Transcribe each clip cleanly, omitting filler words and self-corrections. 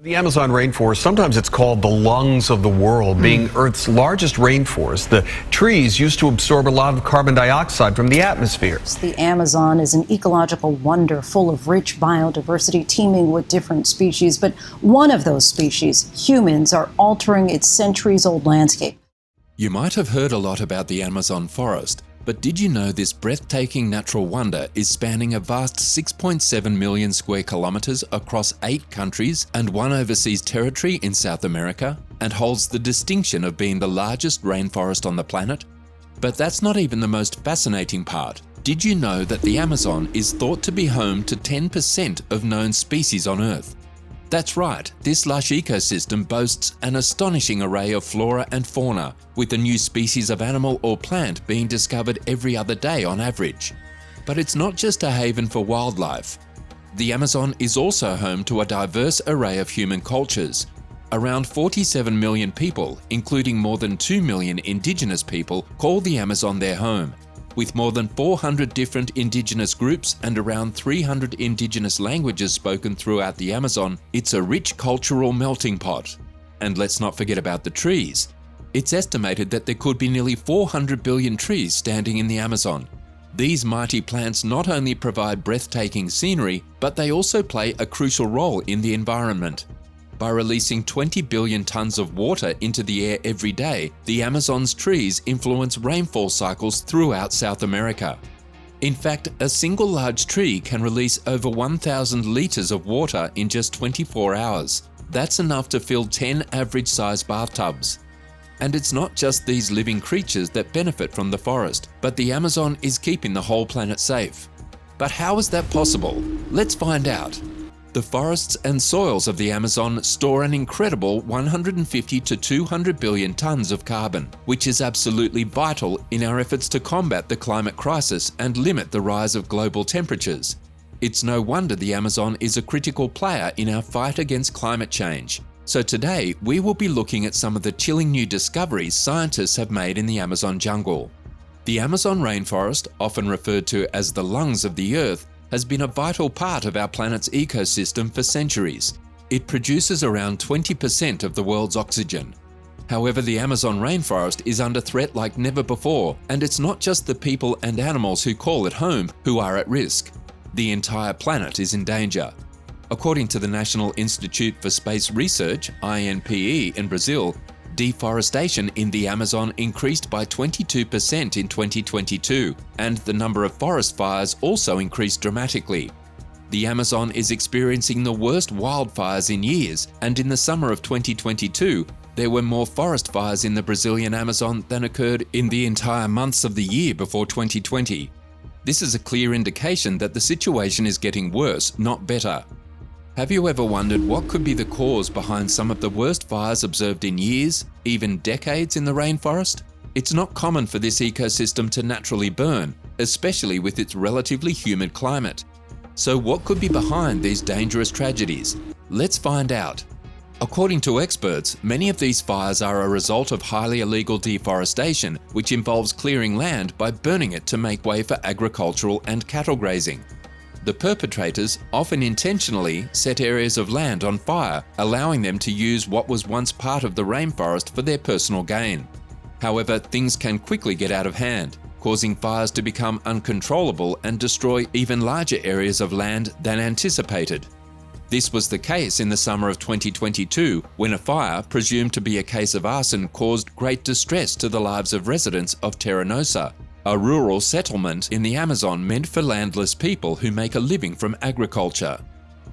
The Amazon rainforest, sometimes it's called the lungs of the world, being Earth's largest rainforest. The trees used to absorb a lot of carbon dioxide from the atmosphere. The Amazon is an ecological wonder full of rich biodiversity, teeming with different species. But one of those species, humans, are altering its centuries-old landscape. You might have heard a lot about the Amazon forest, but did you know this breathtaking natural wonder is spanning a vast 6.7 million square kilometres across 8 countries and 1 overseas territory in South America, and holds the distinction of being the largest rainforest on the planet? But that's not even the most fascinating part. Did you know that the Amazon is thought to be home to 10% of known species on Earth? That's right, this lush ecosystem boasts an astonishing array of flora and fauna, with a new species of animal or plant being discovered every other day on average. But it's not just a haven for wildlife. The Amazon is also home to a diverse array of human cultures. Around 47 million people, including more than 2 million indigenous people, call the Amazon their home. With more than 400 different indigenous groups and around 300 indigenous languages spoken throughout the Amazon, it's a rich cultural melting pot. And let's not forget about the trees. It's estimated that there could be nearly 400 billion trees standing in the Amazon. These mighty plants not only provide breathtaking scenery, but they also play a crucial role in the environment. By releasing 20 billion tons of water into the air every day, the Amazon's trees influence rainfall cycles throughout South America. In fact, a single large tree can release over 1,000 litres of water in just 24 hours. That's enough to fill 10 average-sized bathtubs. And it's not just these living creatures that benefit from the forest, but the Amazon is keeping the whole planet safe. But how is that possible? Let's find out. The forests and soils of the Amazon store an incredible 150 to 200 billion tons of carbon, which is absolutely vital in our efforts to combat the climate crisis and limit the rise of global temperatures. It's no wonder the Amazon is a critical player in our fight against climate change. So today, we will be looking at some of the chilling new discoveries scientists have made in the Amazon jungle. The Amazon rainforest, often referred to as the lungs of the Earth, has been a vital part of our planet's ecosystem for centuries. It produces around 20% of the world's oxygen. However, the Amazon rainforest is under threat like never before, and it's not just the people and animals who call it home who are at risk. The entire planet is in danger. According to the National Institute for Space Research, INPE in Brazil, deforestation in the Amazon increased by 22% in 2022, and the number of forest fires also increased dramatically. The Amazon is experiencing the worst wildfires in years, and in the summer of 2022, there were more forest fires in the Brazilian Amazon than occurred in the entire months of the year before 2020. This is a clear indication that the situation is getting worse, not better. Have you ever wondered what could be the cause behind some of the worst fires observed in years, even decades in the rainforest? It's not common for this ecosystem to naturally burn, especially with its relatively humid climate. So what could be behind these dangerous tragedies? Let's find out. According to experts, many of these fires are a result of highly illegal deforestation, which involves clearing land by burning it to make way for agricultural and cattle grazing. The perpetrators often intentionally set areas of land on fire, allowing them to use what was once part of the rainforest for their personal gain. However, things can quickly get out of hand, causing fires to become uncontrollable and destroy even larger areas of land than anticipated. This was the case in the summer of 2022, when a fire, presumed to be a case of arson, caused great distress to the lives of residents of Terranosa, a rural settlement in the Amazon meant for landless people who make a living from agriculture.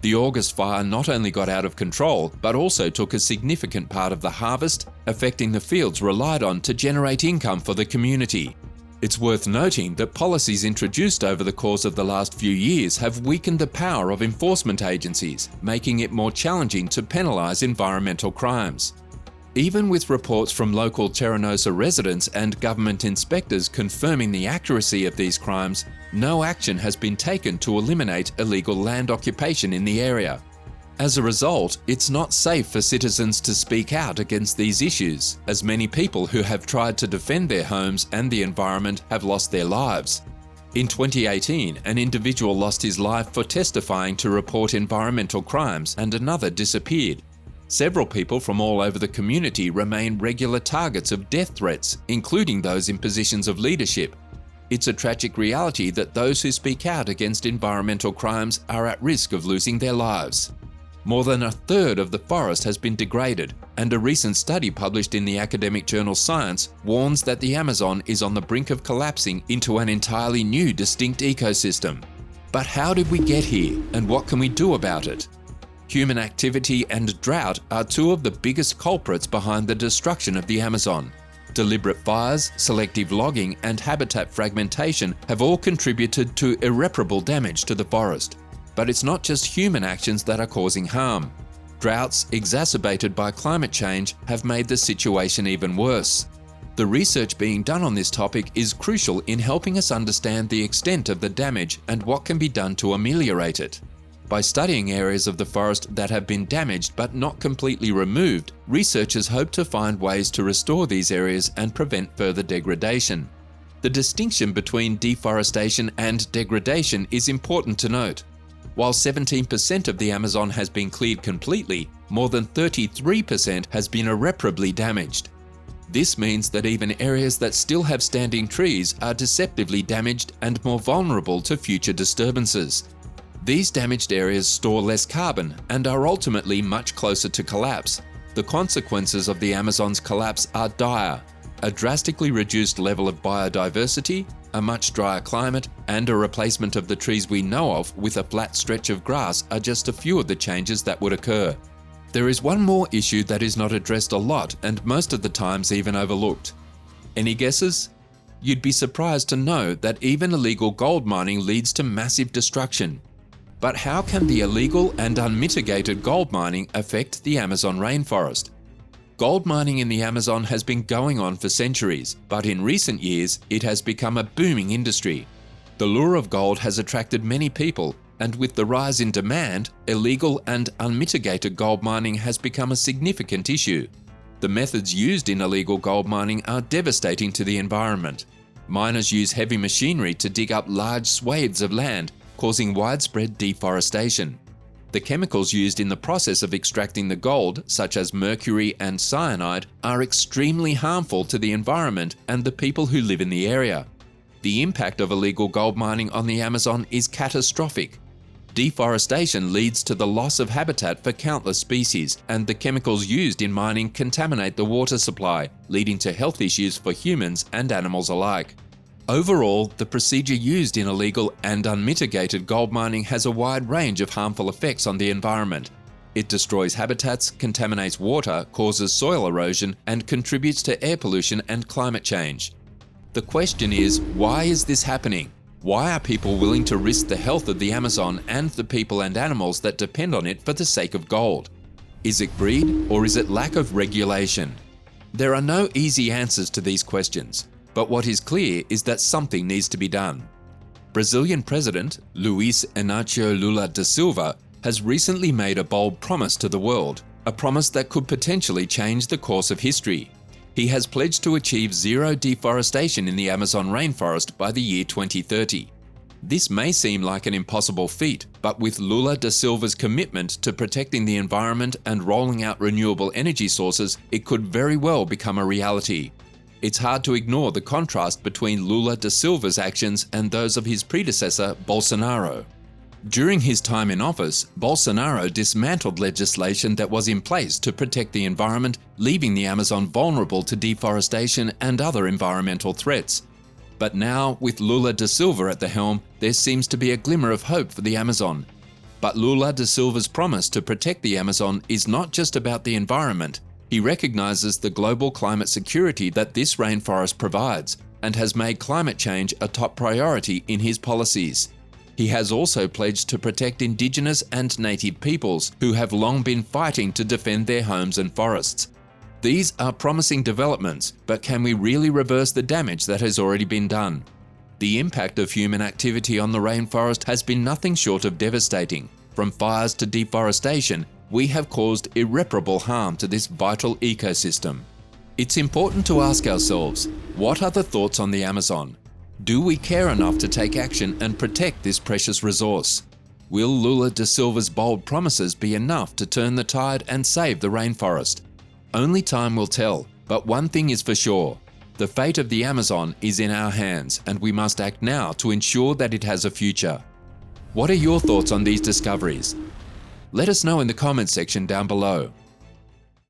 The August fire not only got out of control, but also took a significant part of the harvest, affecting the fields relied on to generate income for the community. It's worth noting that policies introduced over the course of the last few years have weakened the power of enforcement agencies, making it more challenging to penalise environmental crimes. Even with reports from local Terranosa residents and government inspectors confirming the accuracy of these crimes, no action has been taken to eliminate illegal land occupation in the area. As a result, it's not safe for citizens to speak out against these issues, as many people who have tried to defend their homes and the environment have lost their lives. In 2018, an individual lost his life for testifying to report environmental crimes, and another disappeared. Several people from all over the community remain regular targets of death threats, including those in positions of leadership. It's a tragic reality that those who speak out against environmental crimes are at risk of losing their lives. More than a third of the forest has been degraded, and a recent study published in the academic journal Science warns that the Amazon is on the brink of collapsing into an entirely new, distinct ecosystem. But how did we get here, and what can we do about it? Human activity and drought are two of the biggest culprits behind the destruction of the Amazon. Deliberate fires, selective logging, and habitat fragmentation have all contributed to irreparable damage to the forest. But it's not just human actions that are causing harm. Droughts, exacerbated by climate change, have made the situation even worse. The research being done on this topic is crucial in helping us understand the extent of the damage and what can be done to ameliorate it. By studying areas of the forest that have been damaged but not completely removed, researchers hope to find ways to restore these areas and prevent further degradation. The distinction between deforestation and degradation is important to note. While 17% of the Amazon has been cleared completely, more than 33% has been irreparably damaged. This means that even areas that still have standing trees are deceptively damaged and more vulnerable to future disturbances. These damaged areas store less carbon and are ultimately much closer to collapse. The consequences of the Amazon's collapse are dire: a drastically reduced level of biodiversity, a much drier climate, and a replacement of the trees we know of with a flat stretch of grass are just a few of the changes that would occur. There is one more issue that is not addressed a lot and most of the times even overlooked. Any guesses? You'd be surprised to know that even illegal gold mining leads to massive destruction. But how can the illegal and unmitigated gold mining affect the Amazon rainforest? Gold mining in the Amazon has been going on for centuries, but in recent years it has become a booming industry. The lure of gold has attracted many people, and with the rise in demand, illegal and unmitigated gold mining has become a significant issue. The methods used in illegal gold mining are devastating to the environment. Miners use heavy machinery to dig up large swathes of land, causing widespread deforestation. The chemicals used in the process of extracting the gold, such as mercury and cyanide, are extremely harmful to the environment and the people who live in the area. The impact of illegal gold mining on the Amazon is catastrophic. Deforestation leads to the loss of habitat for countless species, and the chemicals used in mining contaminate the water supply, leading to health issues for humans and animals alike. Overall, the procedure used in illegal and unmitigated gold mining has a wide range of harmful effects on the environment. It destroys habitats, contaminates water, causes soil erosion, and contributes to air pollution and climate change. The question is, why is this happening? Why are people willing to risk the health of the Amazon and the people and animals that depend on it for the sake of gold? Is it greed, or is it lack of regulation? There are no easy answers to these questions. But what is clear is that something needs to be done. Brazilian President Luiz Inácio Lula da Silva has recently made a bold promise to the world, a promise that could potentially change the course of history. He has pledged to achieve zero deforestation in the Amazon rainforest by the year 2030. This may seem like an impossible feat, but with Lula da Silva's commitment to protecting the environment and rolling out renewable energy sources, it could very well become a reality. It's hard to ignore the contrast between Lula da Silva's actions and those of his predecessor, Bolsonaro. During his time in office, Bolsonaro dismantled legislation that was in place to protect the environment, leaving the Amazon vulnerable to deforestation and other environmental threats. But now, with Lula da Silva at the helm, there seems to be a glimmer of hope for the Amazon. But Lula da Silva's promise to protect the Amazon is not just about the environment. He recognizes the global climate security that this rainforest provides and has made climate change a top priority in his policies. He has also pledged to protect indigenous and native peoples who have long been fighting to defend their homes and forests. These are promising developments, but can we really reverse the damage that has already been done? The impact of human activity on the rainforest has been nothing short of devastating. From fires to deforestation, we have caused irreparable harm to this vital ecosystem. It's important to ask ourselves, what are the thoughts on the Amazon? Do we care enough to take action and protect this precious resource? Will Lula da Silva's bold promises be enough to turn the tide and save the rainforest? Only time will tell, but one thing is for sure. The fate of the Amazon is in our hands, and we must act now to ensure that it has a future. What are your thoughts on these discoveries? Let us know in the comments section down below.